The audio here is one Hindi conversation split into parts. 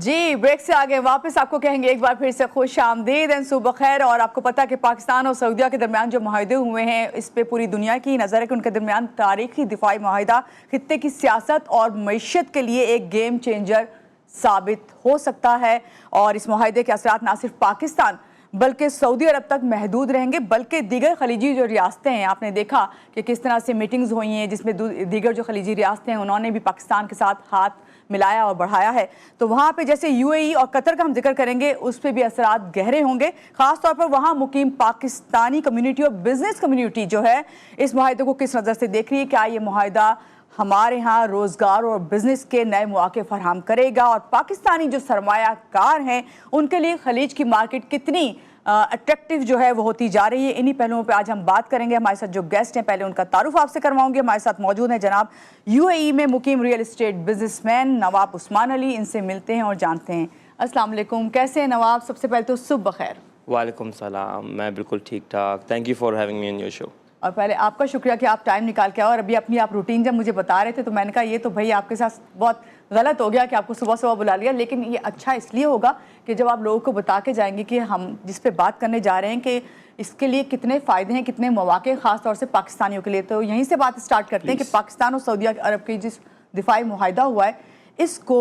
जी ब्रेक से आगे वापस आपको कहेंगे एक बार फिर से खुश आमदीद एंड सुबह खैर। और आपको पता है कि पाकिस्तान और सऊदीया के दरमियान जो माहदे हुए हैं इस पे पूरी दुनिया की नज़र है कि उनके दरमियान तारीखी दिफाई माहिदा खित्ते की सियासत और मईशत के लिए एक गेम चेंजर साबित हो सकता है। और इस माहदे के असरात ना सिर्फ पाकिस्तान बल्कि सऊदी अरब तक महदूद रहेंगे बल्कि दीगर खलीजी जो रियासतें हैं, आपने देखा कि किस तरह से मीटिंग्स हुई हैं जिसमें दीगर जो खलीजी रियासतें हैं उन्होंने भी पाकिस्तान के साथ हाथ मिलाया और बढ़ाया है। तो वहाँ पे जैसे यूएई और कतर का हम जिक्र करेंगे उस पर भी असरात गहरे होंगे। ख़ास तौर पर वहाँ मुकीम पाकिस्तानी कम्युनिटी और बिजनेस कम्युनिटी जो है इस माहदे को किस नज़र से देख रही है। क्या ये माहदा हमारे यहाँ रोज़गार और बिजनेस के नए मौके फराहम करेगा और पाकिस्तानी जो सरमायाकार हैं उनके लिए खलीज की मार्केट कितनी अट्रैक्टिव जो है वो होती जा रही है। इन्हीं पहलुओं पे आज हम बात करेंगे। हमारे साथ जो गेस्ट हैं पहले उनका तारुफ आपसे करवाऊंगे। हमारे साथ मौजूद हैं जनाब यूएई में मुकीम रियल एस्टेट बिजनेसमैन नवाब उस्मान अली। इनसे मिलते हैं और जानते हैं। अस्सलाम वालेकुम, कैसे हैं नवाब? सबसे पहले तो सुबह खैर। वालेकुम सलाम, मैं बिल्कुल ठीक ठाक। Thank you for having me in your show. और पहले आपका शुक्रिया कि आप टाइम निकाल के आओ। और अभी अपनी आप रूटीन जब मुझे बता रहे थे तो मैंने कहा ये तो भाई आपके साथ बहुत गलत हो गया कि आपको सुबह सुबह बुला लिया, लेकिन ये अच्छा इसलिए होगा कि जब आप लोगों को बता के जाएंगे कि हम जिस पे बात करने जा रहे हैं कि इसके लिए कितने फ़ायदे हैं, कितने मौके ख़ास तौर से पाकिस्तानियों के लिए। तो यहीं से बात स्टार्ट करते हैं कि पाकिस्तान और सऊदी अरब की जिस दिफाई मुआहदा हुआ है इसको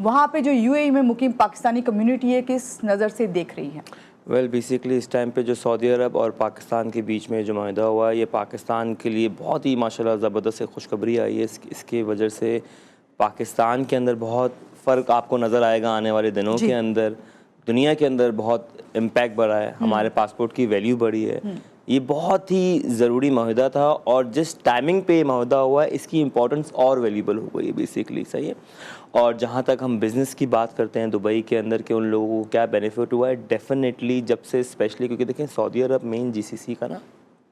वहाँ पर जो यूएई में मुकीम पाकिस्तानी कम्यूनिटी है किस नज़र से देख रही है? वेल बेसिकली इस टाइम पे जो सऊदी अरब और पाकिस्तान के बीच में जो माहिदा हुआ है ये पाकिस्तान के लिए बहुत ही माशाल्लाह ज़बरदस्त से खुशखबरी आई है। इसकी वजह से पाकिस्तान के अंदर बहुत फ़र्क आपको नज़र आएगा आने वाले दिनों के अंदर। दुनिया के अंदर बहुत इम्पैक्ट बढ़ा है, हमारे पासपोर्ट की वैल्यू बढ़ी है। ये बहुत ही ज़रूरी माहिदा था और जिस टाइमिंग पे ये माहिदा हुआ है इसकी इम्पोर्टेंस और वैल्यूबल हो गई है बेसिकली। सही है। और जहाँ तक हम बिज़नेस की बात करते हैं दुबई के अंदर के उन लोगों को क्या बेनिफिट हुआ है, डेफिनेटली जब से स्पेशली क्योंकि देखें सऊदी अरब मेन जीसीसी का ना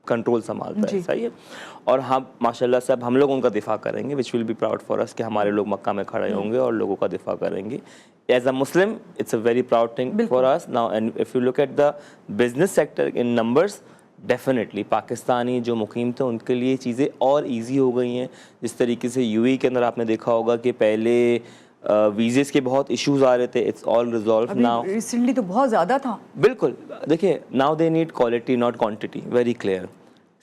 कंट्रोल संभालता है। सही है। और हम माशाल्लाह से अब हम लोग उनका दिफा करेंगे which will be proud for us कि हमारे लोग मक्का में खड़े होंगे और लोगों का दिफा करेंगे। As a Muslim it's a very proud thing for us now. And if you look at the business sector in numbers, definitely Pakistani जो मुकीम थे उनके लिए चीज़ें और इजी हो गई हैं। जिस तरीके से यूएई के अंदर आपने देखा होगा कि पहले वीज़ेस के बहुत इश्यूज आ रहे थे, it's all resolve now. Recently तो बहुत ज़्यादा था। बिल्कुल, देखिए now they need quality not quantity, very clear.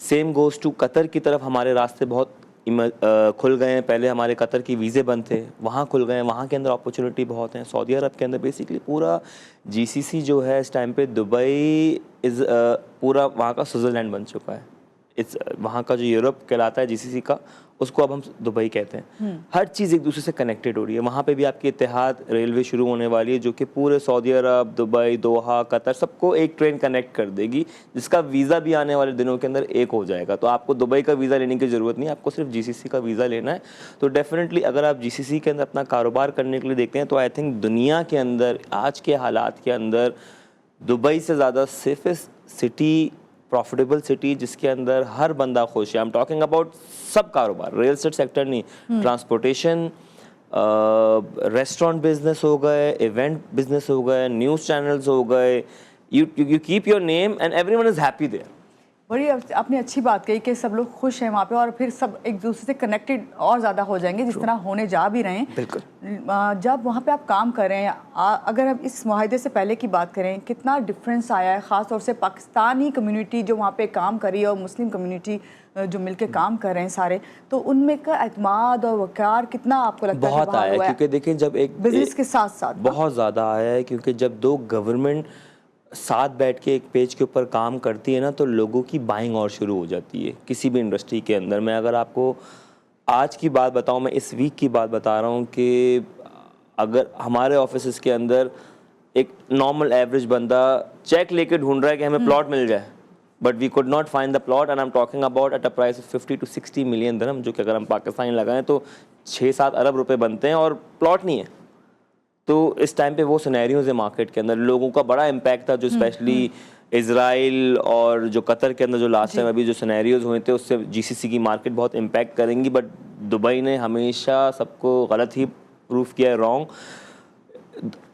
Same goes to Qatar की तरफ हमारे रास्ते बहुत खुल गए हैं। पहले हमारे कतर की वीज़े बंद थे, वहाँ खुल गए हैं, वहाँ के अंदर अपॉर्चुनिटी बहुत हैं। सऊदी अरब के अंदर बेसिकली पूरा जीसीसी जो है इस टाइम पे दुबई इज़ पूरा वहाँ का स्विट्ज़रलैंड बन चुका है। इट्स वहाँ का जो यूरोप कहलाता है जीसीसी का उसको अब हम दुबई कहते हैं। हर चीज़ एक दूसरे से कनेक्टेड हो रही है। वहाँ पे भी आपकी इत्तेहाद रेलवे शुरू होने वाली है जो कि पूरे सऊदी अरब, दुबई, दोहा, कतर सबको एक ट्रेन कनेक्ट कर देगी जिसका वीज़ा भी आने वाले दिनों के अंदर एक हो जाएगा। तो आपको दुबई का वीज़ा लेने की ज़रूरत नहीं, आपको सिर्फ जीसीसी का वीज़ा लेना है। तो डेफिनेटली अगर आप जीसीसी के अंदर अपना कारोबार करने के लिए देखते हैं तो आई थिंक दुनिया के अंदर आज के हालात के अंदर दुबई से ज़्यादा सेफेस्ट सिटी, प्रॉफिटेबल सिटी जिसके अंदर हर बंदा खुश है। आई एम टॉकिंग अबाउट सब कारोबार, रियल एस्टेट सेक्टर नहीं, ट्रांसपोर्टेशन, रेस्टोरेंट बिजनेस हो गए, इवेंट बिजनेस हो गए, न्यूज़ चैनल्स हो गए। You keep your name and everyone is happy there. बड़ी आपने अच्छी बात कही कि सब लोग खुश हैं वहाँ पे और फिर सब एक दूसरे से कनेक्टेड और ज़्यादा हो जाएंगे जिस तरह होने जा भी रहे हैं। बिल्कुल। जब वहाँ पे आप काम कर रहे हैं, अगर हम इस मुआहदे से पहले की बात करें कितना डिफरेंस आया है, ख़ास तौर से पाकिस्तानी कम्युनिटी जो वहाँ पे काम कर रही है और मुस्लिम कम्युनिटी जो मिलके काम कर रहे हैं सारे, तो उनमें का एतमाद और वक़ार कितना आपको लगता है? बहुत आया है क्योंकि देखें जब एक बिजनेस के साथ साथ बहुत ज़्यादा आया है क्योंकि जब दो गवर्नमेंट साथ बैठ के एक पेज के ऊपर काम करती है ना तो लोगों की बाइंग और शुरू हो जाती है किसी भी इंडस्ट्री के अंदर। मैं अगर आपको आज की बात बताऊं, मैं इस वीक की बात बता रहा हूं कि अगर हमारे ऑफिस के अंदर एक नॉर्मल एवरेज बंदा चेक लेके ढूंढ रहा है कि हमें प्लॉट मिल जाए, but we could not find the plot and I am talking about at a price of 50 to 60 million dirham, जो कि अगर हम पाकिस्तानी लगाएं तो 6-7 अरब रुपए बनते हैं और प्लॉट नहीं है। तो इस टाइम पे वो सिनेरियोज है मार्केट के अंदर, लोगों का बड़ा इम्पैक्ट था जो स्पेशली इजराइल और जो कतर के अंदर जो लास्ट टाइम अभी जो सिनेरियोज हुए थे उससे जीसीसी की मार्केट बहुत इम्पैक्ट करेंगी। बट दुबई ने हमेशा सबको गलत ही प्रूफ किया है, रॉन्ग।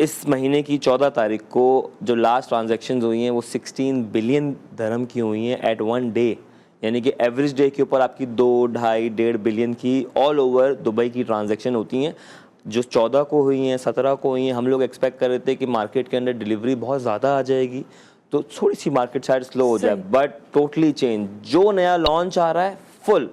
इस महीने की 14 तारीख को जो लास्ट ट्रांजैक्शन हुई हैं वो 16 बिलियन दिरहम की हुई हैं एट वन डे, यानी कि एवरेज डे के ऊपर आपकी 2, ढाई, 1.5 बिलियन की ऑल ओवर दुबई की ट्रांजैक्शन होती हैं। जो 14 को हुई हैं, 17 को हुई हैं, हम लोग एक्सपेक्ट कर रहे थे कि मार्केट के अंदर डिलीवरी बहुत ज़्यादा आ जाएगी तो थोड़ी सी मार्केट शायद स्लो हो जाए, बट टोटली चेंज। जो नया लॉन्च आ रहा है फुल,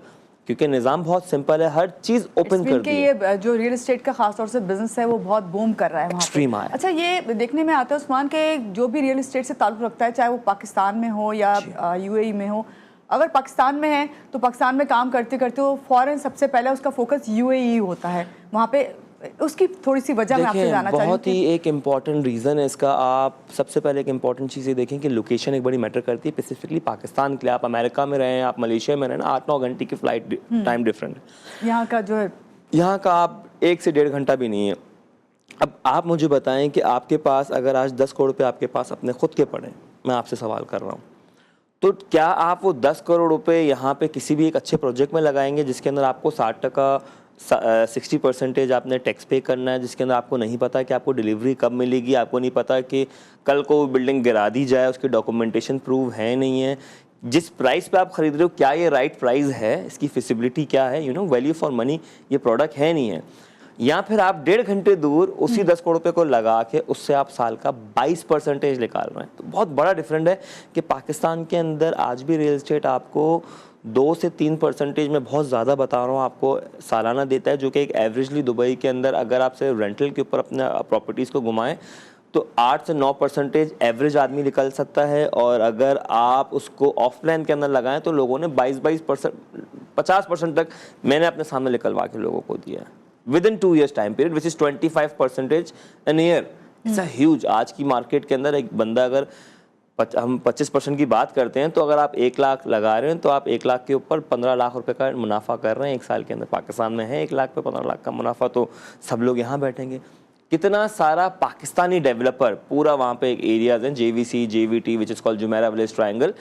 क्योंकि निज़ाम बहुत सिंपल है, हर चीज़ ओपन कर दी है। ये जो रियल एस्टेट का खासतौर से बिजनेस है वो बहुत बूम कर रहा है वहाँ एक्सट्रीम पे। है। अच्छा, ये देखने में आता है उस्मान के जो भी रियल एस्टेट से ताल्लुक़ रखता है, चाहे वो पाकिस्तान में हो या यूएई में हो, अगर पाकिस्तान में है तो पाकिस्तान में काम करते करते वो फ़ौरन सबसे पहले उसका फोकस यूएई होता है, वहाँ पे उसकी थोड़ी सी वजह मैं आपसे जानना चाहती हूँ। बहुत ही एक इम्पॉर्टेंट रीज़न है इसका। आप सबसे पहले एक इम्पॉर्टेंट चीज़ ये देखें कि लोकेशन एक बड़ी मैटर करती है, स्पेसिफिकली पाकिस्तान के लिए। आप अमेरिका में रहें, आप मलेशिया में रहें ना, 8-9 घंटे की फ़्लाइट टाइम डिफरेंट है। यहाँ का जो है, यहाँ का आप 1 से 1.5 घंटा भी नहीं है। अब आप मुझे बताएं कि आपके पास अगर आज 10 करोड़ रुपये आपके पास अपने खुद के पड़े, मैं आपसे सवाल कर रहा हूँ, तो क्या आप वो 10 करोड़ रुपये यहाँ पे किसी भी एक अच्छे प्रोजेक्ट में लगाएंगे जिसके अंदर आपको 60% आपने टैक्स पे करना है, जिसके अंदर आपको नहीं पता कि आपको डिलीवरी कब मिलेगी, आपको नहीं पता कि कल को बिल्डिंग गिरा दी जाए, उसकी डॉक्यूमेंटेशन प्रूव है नहीं है, जिस प्राइस पे आप खरीद रहे हो क्या ये राइट प्राइस है, इसकी फिजिबिलिटी क्या है, वैल्यू फॉर मनी ये प्रोडक्ट है नहीं है, या फिर आप 1.5 घंटे दूर उसी 10 करोड़ रुपये को लगा के उससे आप साल का 22% निकाल रहे हैं। तो बहुत बड़ा डिफरेंट है कि पाकिस्तान के अंदर आज भी रियल एस्टेट आपको 2 से 3% में, बहुत ज़्यादा बता रहा हूँ, आपको सालाना देता है, जो कि एक एवरेजली दुबई के अंदर अगर आप सिर्फ रेंटल के ऊपर अपने प्रॉपर्टीज़ को घुमाएं तो 8 से 9% एवरेज आदमी निकल सकता है, और अगर आप उसको ऑफलाइन के अंदर लगाएं तो लोगों ने 22% 50% तक मैंने अपने सामने निकलवा के लोगों को दिया है within 2 years time period, which is 25% an year। It's a huge. आज की मार्केट के अंदर एक बंदा अगर हम 25% की बात करते हैं तो अगर आप 1 लाख लगा रहे हैं तो आप 1 लाख के ऊपर 15 लाख रुपए का मुनाफा कर रहे हैं 1 साल के अंदर। पाकिस्तान में है 1 लाख पे 15 लाख का मुनाफा, तो सब लोग यहाँ बैठेंगे। कितना सारा पाकिस्तानी डेवलपर, पूरा वहाँ पे एक एरियाज हैं JVC, JVT which is called Jumeirah village triangle,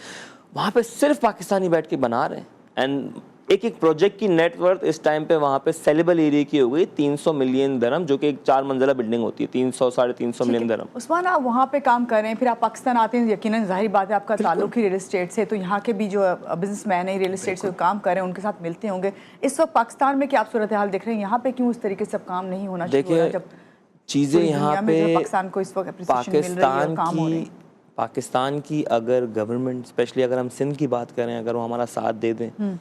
वहाँ पे सिर्फ पाकिस्तानी बैठ के बना रहे हैं। एंड एक प्रोजेक्ट की नेटवर्थ इस टाइम पे वहाँ पे सेलेबल एरिया की हो गई 300 मिलियन दरम, जो कि एक 4 मंजिला बिल्डिंग होती है, 300-350 मिलियन दरम। उस्मान, आप वहाँ पे काम कर रहे हैं, फिर आप पाकिस्तान आते हैं, यकीनन जाहिर बात है आपका ताल्लुक ही रियल एस्टेट से, तो यहाँ के भी जो बिजनेसमैन है रियल एस्टेट से काम कर रहे हैं उनके साथ मिलते होंगे। इस वक्त पाकिस्तान में क्या आप सूरत हाल देख रहे हैं, यहाँ पे क्यों इस तरीके से काम नहीं होना चाहिए? जब चीज़ें यहाँ पे पाकिस्तान को इस वक्त पाकिस्तान की अगर गवर्नमेंट, स्पेशली अगर हम सिंध की बात करें, अगर वो हमारा साथ दे दें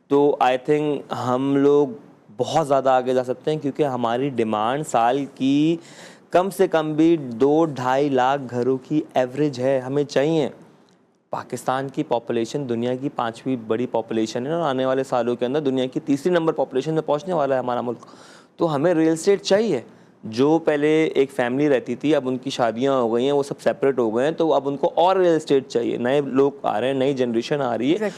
तो आई थिंक हम लोग बहुत ज़्यादा आगे जा सकते हैं, क्योंकि हमारी डिमांड साल की कम से कम भी 2-2.5 लाख घरों की एवरेज है, हमें चाहिए। पाकिस्तान की पॉपुलेशन दुनिया की 5वीं बड़ी पॉपुलेशन है और आने वाले सालों के अंदर दुनिया की 3री नंबर पॉपुलेशन में पहुंचने वाला है हमारा मुल्क। तो हमें रियल एस्टेट चाहिए। जो पहले एक फैमिली रहती थी, अब उनकी शादियां हो गई हैं, वो सब सेपरेट हो गए हैं, तो अब उनको और रियल एस्टेट चाहिए। नए लोग आ रहे हैं, नई जनरेशन आ रही है।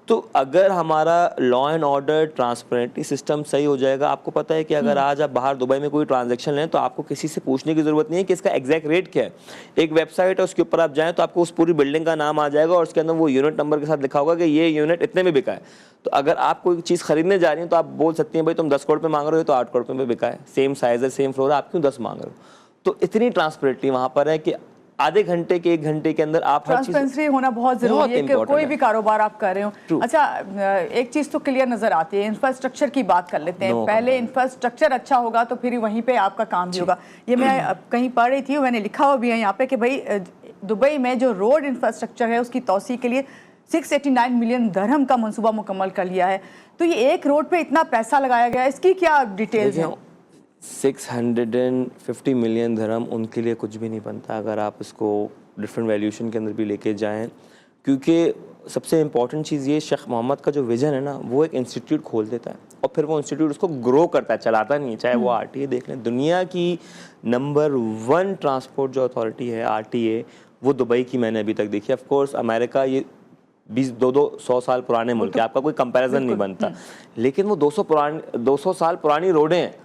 तो अगर हमारा law and order, transparency system सही हो जाएगा, आपको पता है कि अगर आज आप बाहर दुबई में कोई ट्रांजैक्शन लें तो आपको किसी से पूछने की ज़रूरत नहीं है कि इसका एग्जैक्ट रेट क्या है। एक वेबसाइट है, उसके ऊपर आप जाएं तो आपको उस पूरी बिल्डिंग का नाम आ जाएगा और उसके अंदर वो यूनिट नंबर के साथ लिखा होगा कि ये यूनिट इतने में बिका है। तो अगर आप कोई चीज़ खरीदने जा रही हैं तो आप बोल सकती हैं भाई तुम 10 करोड़ पे मांग रहे हो तो 8 करोड़ पे बिका है, सेम साइज़ है, सेम फ्लोर है, आप क्यों 10 मांग रहे हो। तो इतनी ट्रांसपेरेंटी वहाँ पर है कि आधे घंटे के 1 घंटे के अंदर आप ट्रांसपेरेंसी होना बहुत जरूरी है कि कोई भी कारोबार आप कर रहे हो। अच्छा, एक चीज तो क्लियर नजर आती है, इंफ्रास्ट्रक्चर की बात कर लेते हैं। पहले इंफ्रास्ट्रक्चर अच्छा होगा तो फिर वहीं पे आपका काम भी होगा। ये मैं कहीं पढ़ रही थी, मैंने लिखा हुआ भी है यहाँ पे कि भाई दुबई में जो रोड इंफ्रास्ट्रक्चर है उसकी तौसी के लिए 689 मिलियन दरहम का मंसूबा मुकम्मल कर लिया है। तो ये एक रोड पे इतना पैसा लगाया गया है, इसकी क्या डिटेल्स हैं? 650 मिलियन दरहम उनके लिए कुछ भी नहीं बनता अगर आप इसको डिफरेंट वैल्यूएशन के अंदर भी लेके जाएं, क्योंकि सबसे इंपॉर्टेंट चीज़ ये शेख मोहम्मद का जो विज़न है ना, वो एक इंस्टीट्यूट खोल देता है और फिर वो इंस्टीट्यूट उसको ग्रो करता है, चलाता नहीं है। चाहे वो RTA देख लें, दुनिया की नंबर 1 ट्रांसपोर्ट जो अथॉरिटी है RTA, वो दुबई की मैंने अभी तक देखी। ऑफ कोर्स अमेरिका ये 200 साल पुराने मुल्क है, आपका कोई कंपैरिजन नहीं बनता, लेकिन वो 200 साल पुरानी रोडें हैं।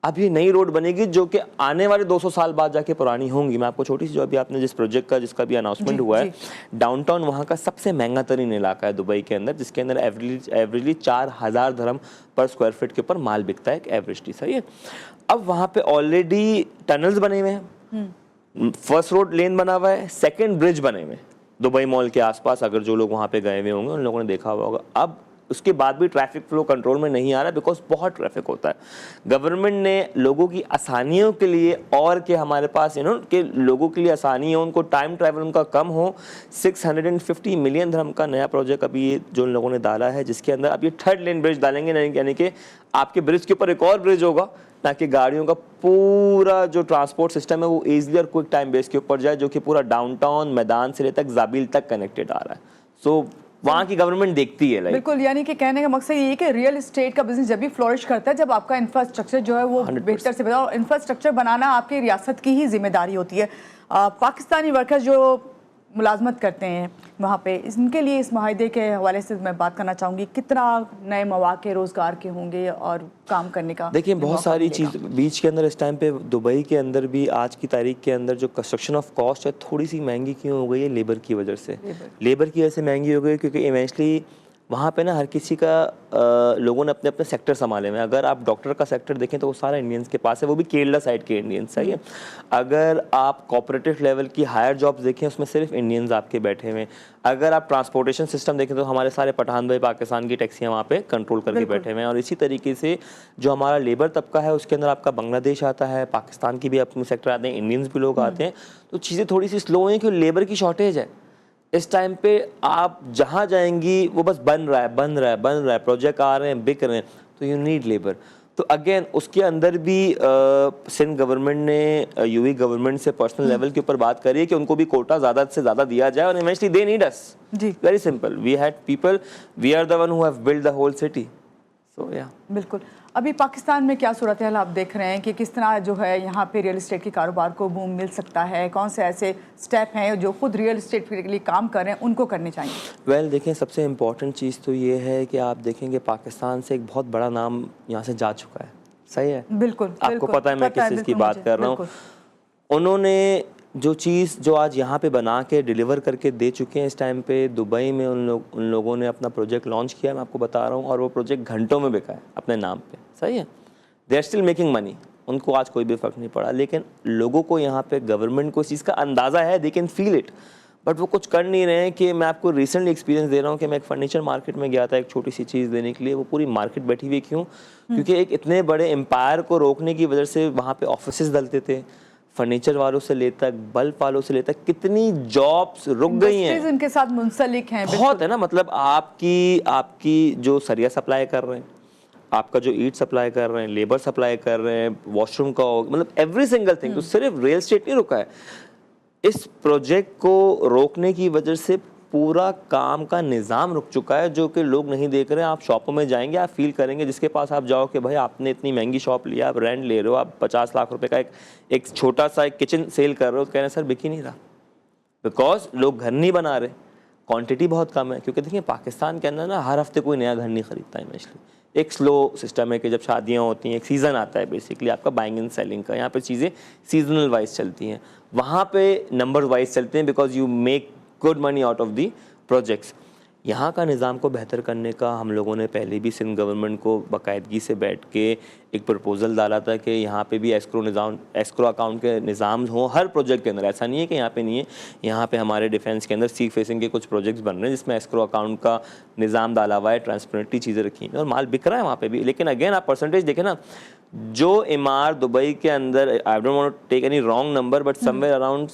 अब ये नई रोड बनेगी जो कि आने वाले 200 साल बाद जाके पुरानी होंगी। मैं आपको छोटी सी, जो अभी आपने जिस प्रोजेक्ट का जिसका भी अनाउंसमेंट हुआ है, डाउनटाउन वहाँ का सबसे महंगा तरीन इलाका है दुबई के अंदर, जिसके अंदर एवरेजली 4000 दरहम पर स्क्वायर फीट के ऊपर माल बिकता है, एक एवरेजली। सही है। अब वहाँ पे ऑलरेडी टनल्स बने हुए हैं, फर्स्ट रोड लेन बना हुआ है, सेकेंड ब्रिज बने हुए हैं दुबई मॉल के आसपास। अगर जो लोग वहाँ पे गए हुए होंगे उन लोगों ने देखा हुआ होगा। अब उसके बाद भी ट्रैफिक फ्लो कंट्रोल में नहीं आ रहा बिकॉज बहुत ट्रैफिक होता है। गवर्नमेंट ने लोगों की आसानियों के लिए और कि हमारे पास कि लोगों के लिए आसानी हो, उनको टाइम ट्रैवल उनका कम हो, 650 मिलियन dirham का नया प्रोजेक्ट अभी ये जो लोगों ने डाला है, जिसके अंदर अब ये 3rd लेन ब्रिज डालेंगे, यानी कि आपके ब्रिज के ऊपर एक और ब्रिज होगा ताकि गाड़ियों का पूरा जो ट्रांसपोर्ट सिस्टम है वो ईजिली और क्विक टाइम बेस के ऊपर जाए, जो कि पूरा डाउनटाउन मैदान से लेकर जाबिल तक कनेक्टेड आ रहा है। सो वहाँ की गवर्नमेंट देखती है। बिल्कुल, यानी कि कहने का मकसद ये है कि रियल एस्टेट का बिजनेस जब भी फ्लोरिश करता है जब आपका इंफ्रास्ट्रक्चर जो है वो बेहतर से बेहतर, और इंफ्रास्ट्रक्चर बनाना आपकी रियासत की ही जिम्मेदारी होती है। पाकिस्तानी वर्कर्स जो मुलाजमत करते हैं वहाँ पे, इनके लिए इस माहिदे के हवाले से मैं बात करना चाहूँगी, कितना नए मौके रोज़गार के होंगे और काम करने का? देखिए बहुत सारी चीज़ बीच के अंदर इस टाइम पे दुबई के अंदर भी आज की तारीख के अंदर जो कंस्ट्रक्शन ऑफ कॉस्ट है थोड़ी सी महंगी क्यों हो गई है? लेबर की वजह से। लेबर की वजह से महंगी हो गई क्योंकि इवेंचुअली वहाँ पे ना हर किसी का लोगों ने अपने अपने सेक्टर संभाले हुए हैं। अगर आप डॉक्टर का सेक्टर देखें तो वो सारा इंडियंस के पास है, वो भी केरला साइड के इंडियंस, सही है। अगर आप कॉर्पोरेटिव लेवल की हायर जॉब्स देखें उसमें सिर्फ इंडियंस आपके बैठे हुए हैं। अगर आप ट्रांसपोर्टेशन सिस्टम देखें तो हमारे सारे पठान भाई पाकिस्तान की टैक्सियाँ वहाँ पे कंट्रोल करके बैठे हुए हैं। और इसी तरीके से जो हमारा लेबर तबका है उसके अंदर आपका बांग्लादेश आता है, पाकिस्तान की भी अपने सेक्टर आते हैं, इंडियंस भी लोग आते हैं। तो चीज़ें थोड़ी सी स्लो हैं क्योंकि लेबर की शॉर्टेज है। इस टाइम पे आप जहाँ जाएंगी वो बस बन रहा है, प्रोजेक्ट आ रहे हैं, बिक रहे हैं, तो यू नीड लेबर। तो अगेन उसके अंदर भी सिंध गवर्नमेंट ने यूएई गवर्नमेंट से पर्सनल लेवल के ऊपर बात करी है कि उनको भी कोटा ज़्यादा से ज़्यादा दिया जाए, और इवेंचुअली दे नीड अस। जी, very simple, we had people, we are the one who have build the whole city. So yeah बिल्कुल। अभी पाकिस्तान में क्या सूरत हाल आप देख रहे हैं कि किस तरह जो है यहाँ पे रियल एस्टेट के कारोबार को बूम मिल सकता है? कौन से ऐसे स्टेप हैं जो खुद रियल एस्टेट के लिए काम कर रहे हैं उनको करने चाहिए? वेल देखें, सबसे इम्पॉर्टेंट चीज़ तो ये है कि आप देखेंगे पाकिस्तान से एक बहुत बड़ा नाम यहाँ से जा चुका है, सही है। बिल्कुल, आपको पता है मैं किस चीज़ की बात कर रहा हूँ। उन्होंने जो चीज़ जो आज यहाँ पे बना के डिलीवर करके दे चुके हैं, इस टाइम पे दुबई में उन लोगों ने अपना प्रोजेक्ट लॉन्च किया, मैं आपको बता रहा हूँ, और वो प्रोजेक्ट घंटों में बिका है अपने नाम पे, सही है। They are still making money, उनको आज कोई भी फ़र्क नहीं पड़ा। लेकिन लोगों को यहाँ पे गवर्नमेंट को इस चीज़ का अंदाज़ा है, they can feel it, but वो कुछ कर नहीं रहे हैं। कि मैं आपको रिसेंटली एक्सपीरियंस दे रहा हूँ कि मैं एक फर्नीचर मार्केट में गया था एक छोटी सी चीज़ लेने के लिए, वो पूरी मार्केट बैठी हुई क्यों? क्योंकि एक इतने बड़े एम्पायर को रोकने की वजह से वहाँ पे ऑफिसेज डलते थे, फर्नीचर वालों से लेकर बल्ब वालों से लेकर कितनी जॉब्स रुक गई हैं, उनके साथ मुंसलिक हैं बहुत है ना। मतलब आपकी जो सरिया सप्लाई कर रहे हैं, आपका जो ईट सप्लाई कर रहे हैं, लेबर सप्लाई कर रहे हैं, वॉशरूम का, मतलब एवरी सिंगल थिंग। तो सिर्फ रियल एस्टेट नहीं रुका है, इस प्रोजेक्ट को रोकने की वजह से पूरा काम का निज़ाम रुक चुका है, जो कि लोग नहीं देख रहे हैं। आप शॉपों में जाएंगे, आप फील करेंगे, जिसके पास आप जाओ कि भाई आपने इतनी महंगी शॉप लिया, आप रेंट ले रहे हो, आप 50 लाख रुपए का एक छोटा सा एक किचन सेल कर रहे हो, तो कह रहे हैं सर बिक ही नहीं रहा, बिकॉज लोग घर नहीं बना रहे, क्वांटिटी बहुत कम है। क्योंकि देखिए पाकिस्तान के अंदर ना हर हफ्ते कोई नया घर नहीं खरीदता है, इवेंचुअली एक स्लो सिस्टम है कि जब शादियां होती हैं एक सीज़न आता है बेसिकली आपका बाइंग एंड सेलिंग का, यहाँ पे चीज़ें सीजनल वाइज चलती हैं, वहाँ पे नंबर वाइज चलते हैं, because you make good money out of the projects. यहाँ का निज़ाम को बेहतर करने का हम लोगों ने पहले भी सिंध गवर्नमेंट को बाकायदगी से बैठ के एक प्रपोज़ल डाला था कि यहाँ पे भी एस्क्रो अकाउंट के निज़ाम हों हर प्रोजेक्ट के अंदर। ऐसा नहीं है कि यहाँ पे नहीं है, यहाँ पे हमारे डिफेंस के अंदर सी फेसिंग के कुछ प्रोजेक्ट्स बन रहे हैं जिसमें एस्क्रो अकाउंट का निज़ाम डाला हुआ है, ट्रांसपेरेंटली चीज़ें रखी हैं और माल बिक रहा है वहाँ पे भी। लेकिन अगेन आप परसेंटेज देखें ना, जो इमार दुबई के अंदर, I don't want to take any wrong number, but somewhere around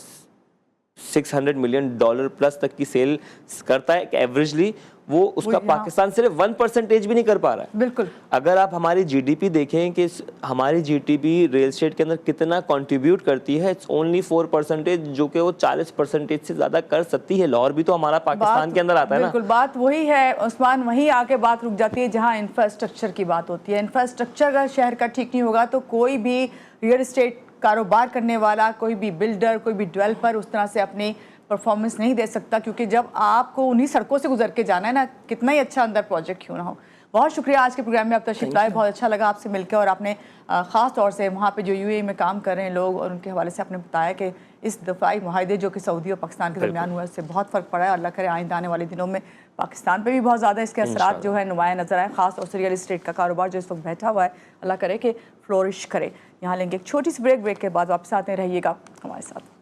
$600 million plus तक की सेल करता है एवरेजली, वो उसका पाकिस्तान सिर्फ 1% भी नहीं कर पा रहा है। बिल्कुल। अगर आप हमारी जीडीपी देखें कि हमारी जीडीपी रियल एस्टेट के अंदर कितना कंट्रीब्यूट करती है, इट्स ओनली 4%, जो कि वो 40% से ज्यादा कर सकती है। लाहौर भी तो हमारा पाकिस्तान के अंदर आता है ना। बिल्कुल, बात वही है उस्मान, वहीं आके बात रुक जाती है जहां इंफ्रास्ट्रक्चर की बात होती है। इंफ्रास्ट्रक्चर अगर शहर का ठीक नहीं होगा तो कोई भी रियल एस्टेट कारोबार करने वाला, कोई भी बिल्डर, कोई भी डेवलपर उस तरह से अपनी परफॉर्मेंस नहीं दे सकता, क्योंकि जब आपको उन्हीं सड़कों से गुजर के जाना है ना, कितना ही अच्छा अंदर प्रोजेक्ट क्यों ना हो। बहुत शुक्रिया आज के प्रोग्राम में आप तशरीफ लाए, बहुत अच्छा लगा आपसे मिलकर, और आपने ख़ास तौर से वहाँ पे जो यूएई में काम कर रहे हैं लोग और उनके हवाले से आपने बताया कि इस दफ़ाई मुआहदे जो कि सऊदी और पाकिस्तान के दरमियान हुआ है उससे बहुत फ़र्क पड़ा है। अल्लाह करे आइंदा आने वाले दिनों में पाकिस्तान पे भी बहुत ज़्यादा इसके असरात जो है नुमाया नजर आए, खास तौर से रियल एस्टेट का कारोबार जो इस वक्त बैठा हुआ है, अल्लाह करे कि फ्लोरिश करे। यहाँ लेंगे एक छोटी सी ब्रेक के बाद वापस आते रहिएगा हमारे साथ।